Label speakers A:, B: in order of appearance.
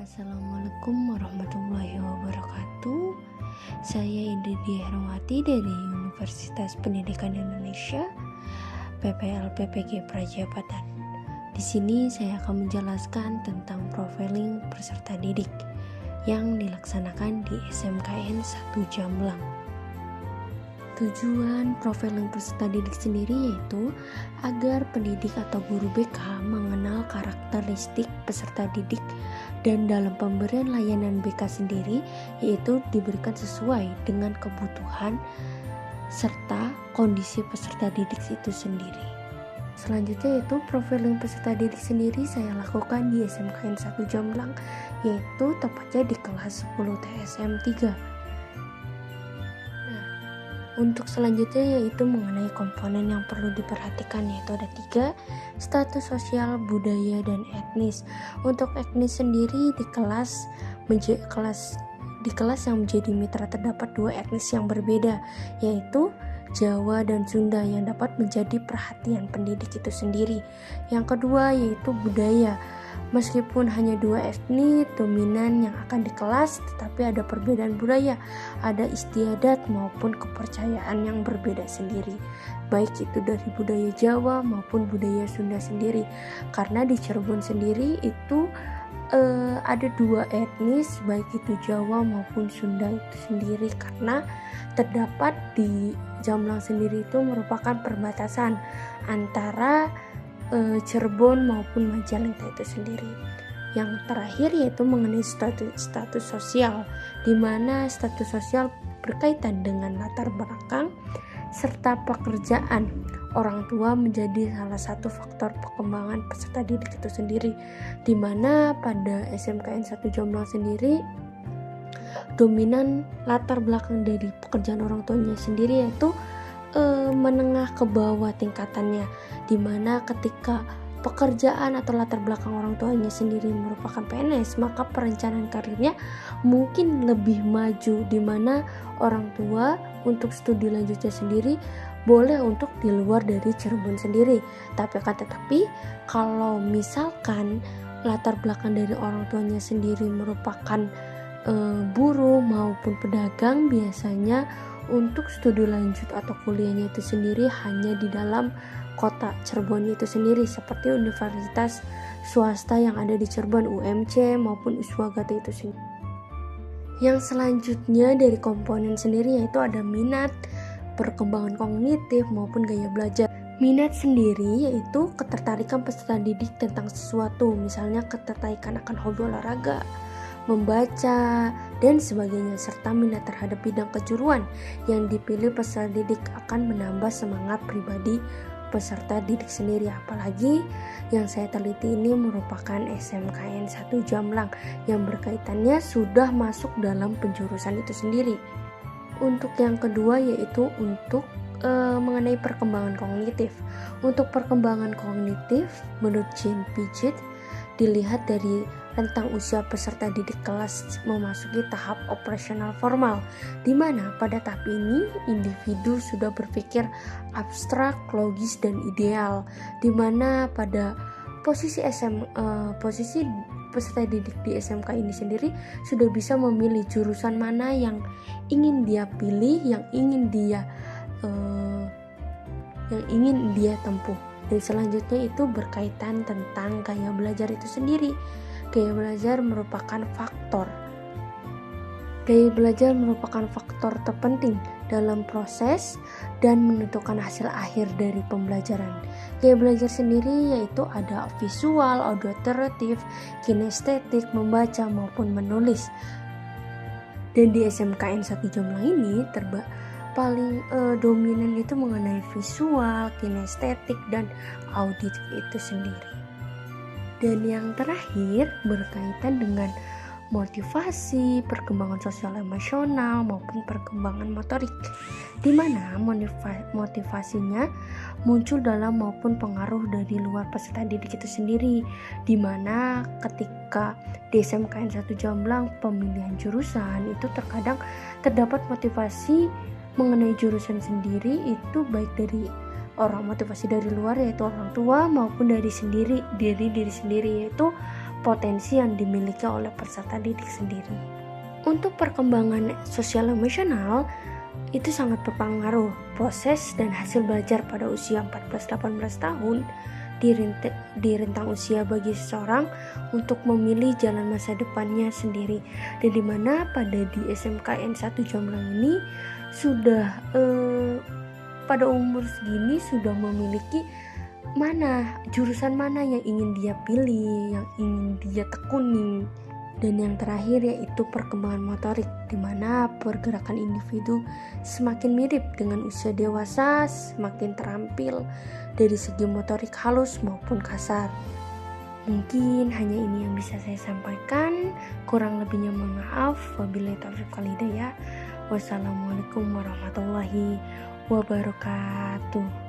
A: Assalamualaikum warahmatullahi wabarakatuh. Saya Indi Herwati dari Universitas Pendidikan Indonesia, PPL PPG Prajabatan. Di sini saya akan menjelaskan tentang profiling peserta didik yang dilaksanakan di SMKN 1 Jamblang. Tujuan profiling peserta didik sendiri yaitu agar pendidik atau guru BK mengenal karakteristik peserta didik dan dalam pemberian layanan BK sendiri yaitu diberikan sesuai dengan kebutuhan serta kondisi peserta didik itu sendiri. Selanjutnya yaitu profiling peserta didik sendiri saya lakukan di SMKN 1 Jamblang, yaitu tepatnya di kelas 10 TSM 3. Untuk selanjutnya yaitu mengenai komponen yang perlu diperhatikan, yaitu ada 3: status sosial, budaya, dan etnis. Untuk etnis sendiri di kelas yang menjadi mitra terdapat 2 etnis yang berbeda, yaitu Jawa dan Sunda yang dapat menjadi perhatian pendidik itu sendiri. Yang kedua yaitu budaya. Meskipun hanya 2 etnis dominan yang akan di kelas, tetapi ada perbedaan budaya, ada istiadat maupun kepercayaan yang berbeda sendiri, baik itu dari budaya Jawa maupun budaya Sunda sendiri. Karena di Cirebon sendiri itu ada 2 etnis, baik itu Jawa maupun Sunda itu sendiri, karena terdapat di Jamblang sendiri itu merupakan perbatasan antara Cirebon maupun Majalengka itu sendiri. Yang terakhir yaitu mengenai status sosial, di mana status sosial berkaitan dengan latar belakang serta pekerjaan orang tua menjadi salah satu faktor perkembangan peserta didik itu sendiri, di mana pada SMKN 1 Jamblang sendiri dominan latar belakang dari pekerjaan orang tuanya sendiri yaitu menengah ke bawah tingkatannya, dimana ketika pekerjaan atau latar belakang orang tuanya sendiri merupakan PNS, maka perencanaan karirnya mungkin lebih maju, dimana orang tua untuk studi lanjutnya sendiri boleh untuk di luar dari Cirebon sendiri. Tetapi kalau misalkan latar belakang dari orang tuanya sendiri merupakan buruh maupun pedagang, biasanya untuk studi lanjut atau kuliahnya itu sendiri hanya di dalam kota Cirebon itu sendiri, seperti universitas swasta yang ada di Cirebon, UMC maupun Uswagata itu sendiri. Yang selanjutnya dari komponen sendiri yaitu ada minat, perkembangan kognitif maupun gaya belajar. Minat sendiri yaitu ketertarikan peserta didik tentang sesuatu, misalnya ketertarikan akan hobi olahraga, membaca, dan sebagainya, serta minat terhadap bidang kejuruan yang dipilih peserta didik akan menambah semangat pribadi peserta didik sendiri. Apalagi yang saya teliti ini merupakan SMKN 1 Jamblang yang berkaitannya sudah masuk dalam penjurusan itu sendiri. Untuk yang kedua yaitu untuk mengenai perkembangan kognitif. Untuk perkembangan kognitif menurut Jean Piaget dilihat dari rentang usia peserta didik kelas memasuki tahap operasional formal, di mana pada tahap ini individu sudah berpikir abstrak, logis, dan ideal, di mana pada posisi peserta didik di SMK ini sendiri sudah bisa memilih jurusan mana yang ingin dia pilih, yang ingin dia tempuh. Dan selanjutnya itu berkaitan tentang gaya belajar itu sendiri. Gaya belajar merupakan faktor terpenting dalam proses dan menentukan hasil akhir dari pembelajaran. Gaya belajar sendiri yaitu ada visual, auditotif, kinestetik, membaca maupun menulis. Dan di SMKN 1 Jamblang ini paling dominan itu mengenai visual, kinestetik, dan auditif itu sendiri. Dan yang terakhir berkaitan dengan motivasi, perkembangan sosial emosional maupun perkembangan motorik, di mana motivasinya muncul dalam maupun pengaruh dari luar peserta didik itu sendiri, di mana ketika di SMKN 1 Jamblang pemilihan jurusan itu terkadang terdapat motivasi mengenai jurusan sendiri itu baik dari motivasi dari luar yaitu orang tua maupun dari diri sendiri yaitu potensi yang dimiliki oleh peserta didik sendiri. Untuk perkembangan sosial emosional itu sangat berpengaruh. Proses dan hasil belajar pada usia 14-18 tahun di rentang usia bagi seseorang untuk memilih jalan masa depannya sendiri, dan dimana pada di SMKN 1 Jomblang ini sudah pada umur segini sudah memiliki jurusan mana yang ingin dia pilih, yang ingin dia tekuni. Dan yang terakhir yaitu perkembangan motorik, di mana pergerakan individu semakin mirip dengan usia dewasa, semakin terampil dari segi motorik halus maupun kasar. Mungkin hanya ini yang bisa saya sampaikan, kurang lebihnya mohon maaf. Wabillahi taufiq wal hidayah. Wassalamualaikum warahmatullahi wabarakatuh.